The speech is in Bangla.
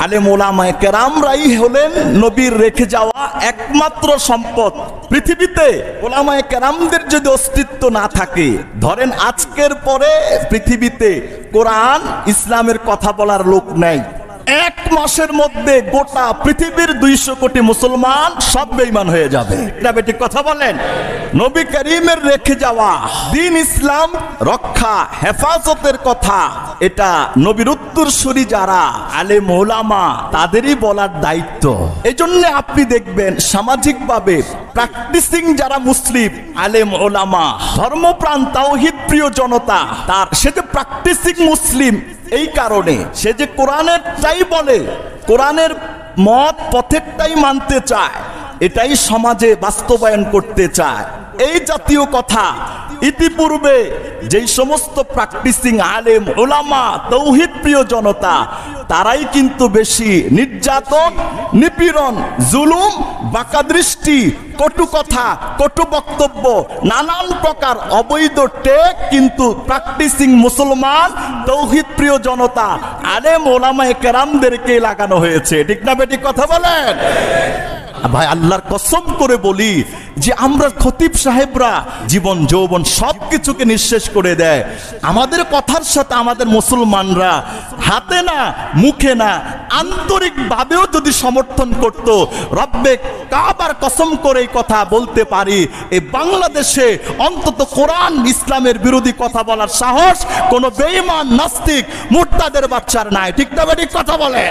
আলেম ওলামায়ে কেরামরাই হলেন নবীর রেখে যাওয়া একমাত্র সম্পদ। পৃথিবীতে ওলামায়ে কেরামদের যদি অস্তিত্ব না থাকে, ধরেন আজকের পরে পৃথিবীতে কোরআন ইসলামের কথা বলার লোক নেই, এক মাসের মধ্যে গোটা পৃথিবীর 200 কোটি মুসলমান সব বেঈমান হয়ে যাবে। এটা বেটি কথা বলেন। নবী করিমের রেখে যাওয়া দ্বীন ইসলাম রক্ষা হেফাজতের কথা, এটা নবীর উত্তরসূরি যারা আলেম ওলামা তাদেরই বলার দায়িত্ব। এজন্য আপনি দেখবেন সামাজিকভাবে প্র্যাকটিসিং যারা মুসলিম আলেম ওলামা ধর্মপ্রাণ তাওহীদ প্রিয় জনতা, তার সে যে প্র্যাকটিসিং মুসলিম, এই কারণে সে যে কোরআনেরটাই বলে, কোরআনের মত পথেরটাই মানতে চায়, এটাই সমাজে বাস্তবায়ন করতে চায়। এই জাতীয় কথা ইতিপূর্বে যেই সমস্ত প্র্যাকটিসিং আলেম ওলামা তাওহীদ প্রিয় জনতা, তারাই কিন্তু বেশি নির্যাতন, নিপীড়ন, জুলুম, বাঁকা দৃষ্টি, কটু কথা, কটু বক্তব্য, নানান প্রকার অবৈধ টেক কিন্তু প্র্যাকটিসিং মুসলমান তাওহীদ প্রিয় জনতা আলেম ওলামায়ে কেরামদেরকে লাগানো হয়েছে। ঠিক না বেটি কথা বলেন? ভাই আল্লাহর কসম করে বলি যে আমরা খতিব সাহেবরা জীবন যৌবন সবকিছুকে নিঃশেষ করে দেয়, আমাদের কথার সাথে আমাদের মুসলমানরা হাতে না মুখে না আন্তরিক ভাবেও যদি সমর্থন করত, রব্বে কাবার কসম করে এই কথা বলতে পারি, এই বাংলাদেশে অন্তত কোরআন ইসলামের বিরোধী কথা বলার সাহস কোন বেঈমান নাস্তিক মুরতাদের বাচ্চার নাই। ঠিক না বেটি কথা বলে?